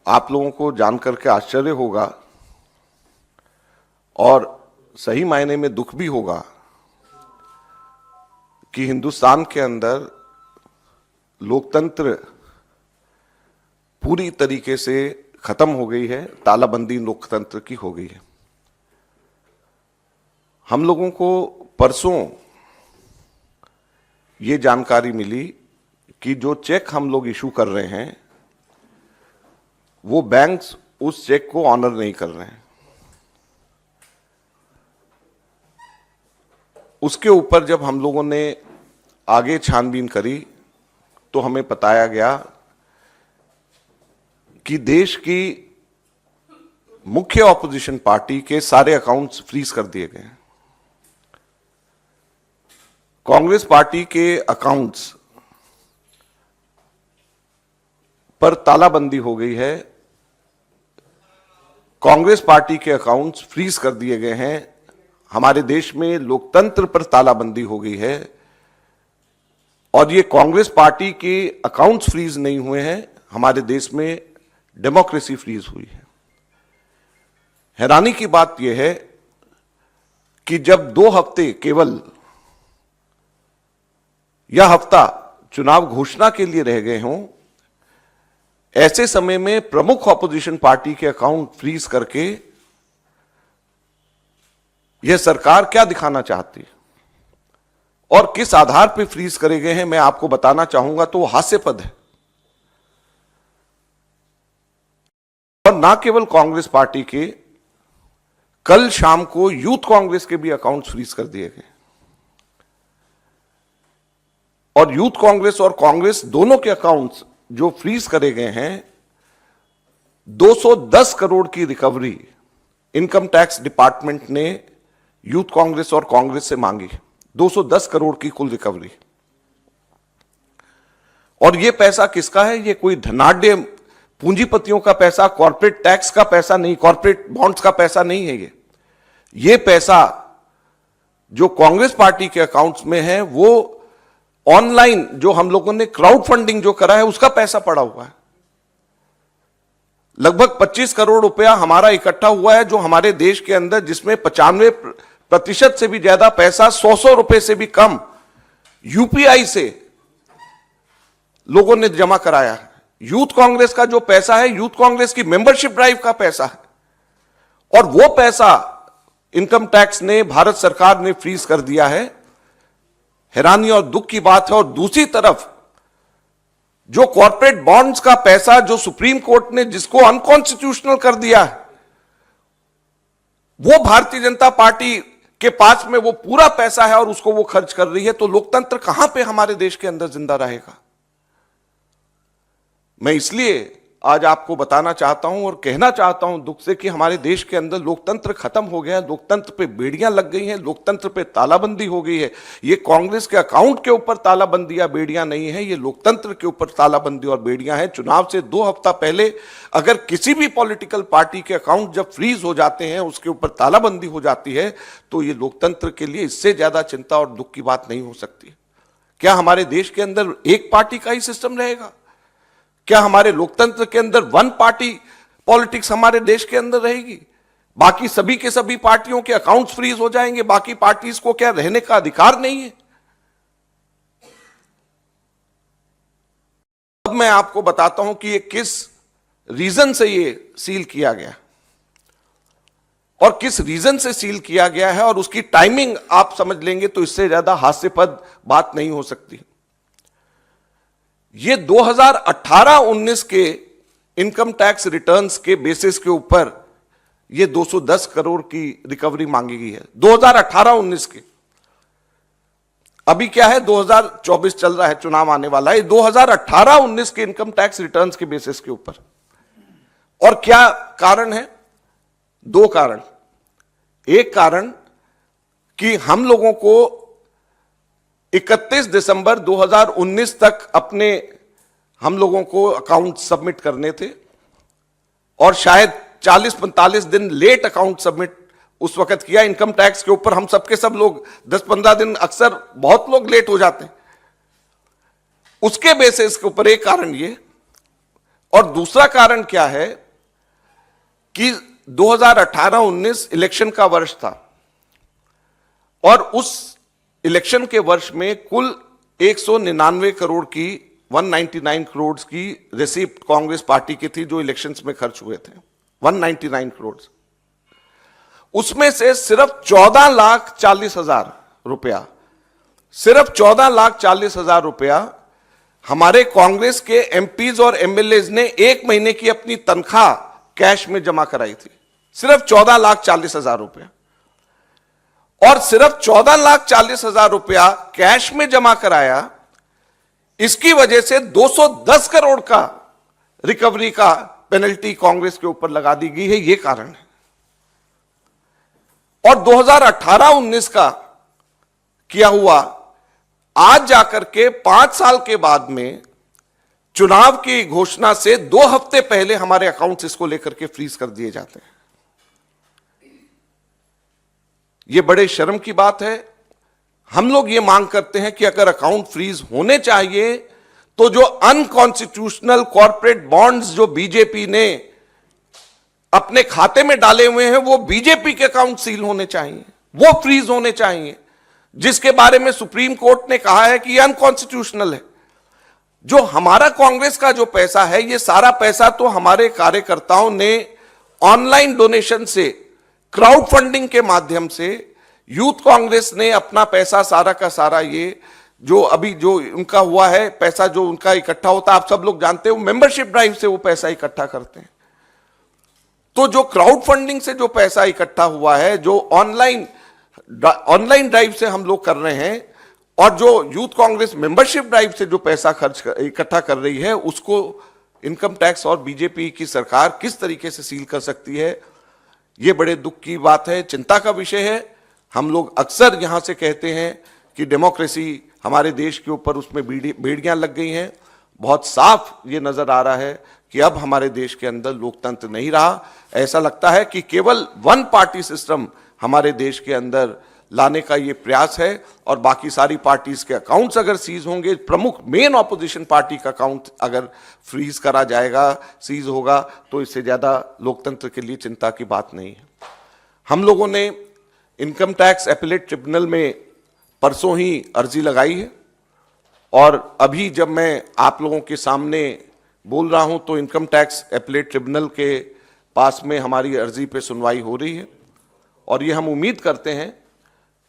आप लोगों को जानकर के आश्चर्य होगा और सही मायने में दुख भी होगा कि हिंदुस्तान के अंदर लोकतंत्र पूरी तरीके से खत्म हो गई है, तालाबंदी लोकतंत्र की हो गई है। हम लोगों को परसों ये जानकारी मिली कि जो चेक हम लोग इशू कर रहे हैं वो बैंक्स उस चेक को ऑनर नहीं कर रहे हैं। उसके ऊपर जब हम लोगों ने आगे छानबीन करी तो हमें बताया गया कि देश की मुख्य ऑपोजिशन पार्टी के सारे अकाउंट्स फ्रीज कर दिए गए हैं। कांग्रेस पार्टी के अकाउंट्स पर तालाबंदी हो गई है, कांग्रेस पार्टी के अकाउंट्स फ्रीज कर दिए गए हैं। हमारे देश में लोकतंत्र पर तालाबंदी हो गई है और ये कांग्रेस पार्टी के अकाउंट्स फ्रीज नहीं हुए हैं, हमारे देश में डेमोक्रेसी फ्रीज हुई है। हैरानी की बात यह है कि जब 2 हफ्ते केवल यह हफ्ता चुनाव घोषणा के लिए रह गए हों, ऐसे समय में प्रमुख ऑपोजिशन पार्टी के अकाउंट फ्रीज करके यह सरकार क्या दिखाना चाहती है और किस आधार पर फ्रीज करे गए हैं, मैं आपको बताना चाहूंगा तो हास्यास्पद है। और ना केवल कांग्रेस पार्टी के, कल शाम को यूथ कांग्रेस के भी अकाउंट्स फ्रीज कर दिए गए और यूथ कांग्रेस और कांग्रेस दोनों के अकाउंट्स जो फ्रीज करे गए हैं, 210 करोड़ की रिकवरी इनकम टैक्स डिपार्टमेंट ने यूथ कांग्रेस और कांग्रेस से मांगी। 210 करोड़ की कुल रिकवरी। और यह पैसा किसका है? यह कोई धनाढ्य पूंजीपतियों का पैसा, कॉर्पोरेट टैक्स का पैसा नहीं, कॉर्पोरेट बॉन्ड्स का पैसा नहीं है। ये पैसा जो कांग्रेस पार्टी के अकाउंट्स में है वो ऑनलाइन जो हम लोगों ने क्राउड फंडिंग जो करा है उसका पैसा पड़ा हुआ है। लगभग 25 करोड़ रुपया हमारा इकट्ठा हुआ है जो हमारे देश के अंदर, जिसमें 95% से भी ज्यादा पैसा 100 रुपए से भी कम यूपीआई से लोगों ने जमा कराया है। यूथ कांग्रेस का जो पैसा है, यूथ कांग्रेस की मेंबरशिप ड्राइव का पैसा है और वो पैसा इनकम टैक्स ने, भारत सरकार ने फ्रीज कर दिया है। हैरानी और दुख की बात है। और दूसरी तरफ जो कॉर्पोरेट बॉन्ड्स का पैसा जो सुप्रीम कोर्ट ने जिसको अनकॉन्स्टिट्यूशनल कर दिया है, वो भारतीय जनता पार्टी के पास में वो पूरा पैसा है और उसको वो खर्च कर रही है। तो लोकतंत्र कहां पे हमारे देश के अंदर जिंदा रहेगा? मैं इसलिए आज आपको बताना चाहता हूं और कहना चाहता हूं दुख से कि हमारे देश के अंदर लोकतंत्र खत्म हो गया है, लोकतंत्र पे बेड़ियां लग गई हैं, लोकतंत्र पे तालाबंदी हो गई है। ये कांग्रेस के अकाउंट के ऊपर तालाबंदी या बेड़ियां नहीं है, ये लोकतंत्र के ऊपर तालाबंदी और बेड़ियां हैं। चुनाव से 2 हफ्ता पहले अगर किसी भी पॉलिटिकल पार्टी के अकाउंट जब फ्रीज हो जाते हैं, उसके ऊपर तालाबंदी हो जाती है, तो ये लोकतंत्र के लिए इससे ज्यादा चिंता और दुख की बात नहीं हो सकती। क्या हमारे देश के अंदर एक पार्टी का ही सिस्टम रहेगा? क्या हमारे लोकतंत्र के अंदर वन पार्टी पॉलिटिक्स हमारे देश के अंदर रहेगी? बाकी सभी के सभी पार्टियों के अकाउंट्स फ्रीज हो जाएंगे? बाकी पार्टीज को क्या रहने का अधिकार नहीं है? अब मैं आपको बताता हूं कि ये किस रीजन से ये सील किया गया और किस रीजन से सील किया गया है, और उसकी टाइमिंग आप समझ लेंगे तो इससे ज्यादा हास्यास्पद बात नहीं हो सकती। ये 2018-19 के इनकम टैक्स रिटर्न्स के बेसिस के ऊपर ये 210 करोड़ की रिकवरी मांगी गई है। 2018-19 के, अभी क्या है 2024 चल रहा है, चुनाव आने वाला है। 2018-19 के इनकम टैक्स रिटर्न्स के बेसिस के ऊपर। और क्या कारण है? 2 कारण। एक कारण कि हम लोगों को 31 दिसंबर 2019 तक अपने हम लोगों को अकाउंट सबमिट करने थे और शायद 40-45 दिन लेट अकाउंट सबमिट उस वक्त किया। इनकम टैक्स के ऊपर हम सबके सब लोग 10-15 दिन, अक्सर बहुत लोग लेट हो जाते हैं। उसके बेसिस के ऊपर एक कारण ये, और दूसरा कारण क्या है कि 2018-19 इलेक्शन का वर्ष था और उस इलेक्शन के वर्ष में कुल 199 करोड़ की 199 करोड़ की रिसीप्ट कांग्रेस पार्टी की थी जो इलेक्शंस में खर्च हुए थे, 199 करोड़। उसमें से सिर्फ 14,40,000 रुपया, सिर्फ 14,40,000 रुपया हमारे कांग्रेस के एमपीज और एमएलएज ने एक महीने की अपनी तनख्वाह कैश में जमा कराई थी, सिर्फ 14,40,000 रुपया। और सिर्फ 14,40,000 रुपया कैश में जमा कराया, इसकी वजह से 210 करोड़ का रिकवरी का पेनल्टी कांग्रेस के ऊपर लगा दी गई है, यह कारण है। और 2018-19 का किया हुआ आज जाकर के 5 साल के बाद में चुनाव की घोषणा से 2 हफ्ते पहले हमारे अकाउंट्स इसको लेकर के फ्रीज कर दिए जाते हैं। यह बड़े शर्म की बात है। हम लोग ये मांग करते हैं कि अगर अकाउंट फ्रीज होने चाहिए तो जो अनकॉन्स्टिट्यूशनल कॉर्पोरेट बॉन्ड्स जो बीजेपी ने अपने खाते में डाले हुए हैं वो बीजेपी के अकाउंट सील होने चाहिए, वो फ्रीज होने चाहिए, जिसके बारे में सुप्रीम कोर्ट ने कहा है कि ये अनकॉन्स्टिट्यूशनल है। जो हमारा कांग्रेस का जो पैसा है, ये सारा पैसा तो हमारे कार्यकर्ताओं ने ऑनलाइन डोनेशन से, क्राउड फंडिंग के माध्यम से, यूथ कांग्रेस ने अपना पैसा सारा का सारा, ये जो अभी जो उनका हुआ है पैसा जो उनका इकट्ठा होता है, आप सब लोग जानते हो, मेंबरशिप ड्राइव से वो पैसा इकट्ठा करते हैं। तो जो क्राउड फंडिंग से जो पैसा इकट्ठा हुआ है, जो ऑनलाइन ड्राइव से हम लोग कर रहे हैं, और जो यूथ कांग्रेस मेंबरशिप ड्राइव से जो पैसा इकट्ठा कर रही है, उसको इनकम टैक्स और बीजेपी की सरकार किस तरीके से सील कर सकती है, यह बड़े दुख की बात है, चिंता का विषय है। हम लोग अक्सर यहां से कहते हैं कि डेमोक्रेसी हमारे देश के ऊपर उसमें बेड़ियां लग गई हैं। बहुत साफ ये नजर आ रहा है कि अब हमारे देश के अंदर लोकतंत्र नहीं रहा। ऐसा लगता है कि केवल वन पार्टी सिस्टम हमारे देश के अंदर लाने का ये प्रयास है, और बाकी सारी पार्टीज के अकाउंट्स अगर सीज होंगे, प्रमुख मेन ऑपोजिशन पार्टी का अकाउंट अगर फ्रीज करा जाएगा, सीज होगा, तो इससे ज्यादा लोकतंत्र के लिए चिंता की बात नहीं है। हम लोगों ने इनकम टैक्स एपेलेट ट्रिब्यूनल में परसों ही अर्जी लगाई है, और अभी जब मैं आप लोगों के सामने बोल रहा हूं तो इनकम टैक्स एपेलेट ट्रिब्यूनल के पास में हमारी अर्जी पे सुनवाई हो रही है, और ये हम उम्मीद करते हैं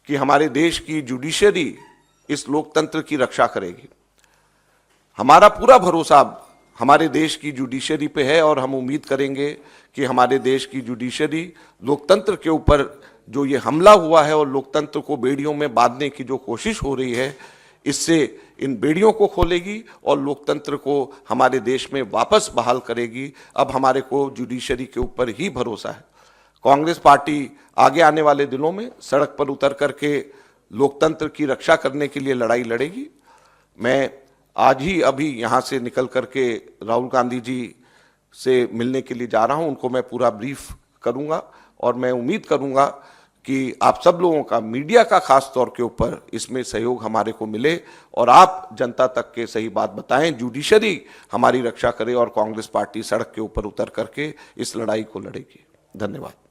कि हमारे देश की जुडिशरी इस लोकतंत्र की रक्षा करेगी। हमारा पूरा भरोसा हमारे देश की जुडिशरी पे है, और हम उम्मीद करेंगे कि हमारे देश की जुडिशरी लोकतंत्र के ऊपर जो ये हमला हुआ है और लोकतंत्र को बेड़ियों में बांधने की जो कोशिश हो रही है, इससे इन बेड़ियों को खोलेगी और लोकतंत्र को हमारे देश में वापस बहाल करेगी। अब हमारे को जुडिशरी के ऊपर ही भरोसा है। कांग्रेस पार्टी आगे आने वाले दिनों में सड़क पर उतर करके लोकतंत्र की रक्षा करने के लिए लड़ाई लड़ेगी। मैं आज ही अभी यहाँ से निकल करके राहुल गांधी जी से मिलने के लिए जा रहा हूँ, उनको मैं पूरा ब्रीफ करूँगा, और मैं उम्मीद करूँगा कि आप सब लोगों का, मीडिया का खास तौर के ऊपर इसमें सहयोग हमारे को मिले, और आप जनता तक के सही बात बताएं, जुडिशरी हमारी रक्षा करे और कांग्रेस पार्टी सड़क के ऊपर उतर करके इस लड़ाई को लड़ेगी। धन्यवाद।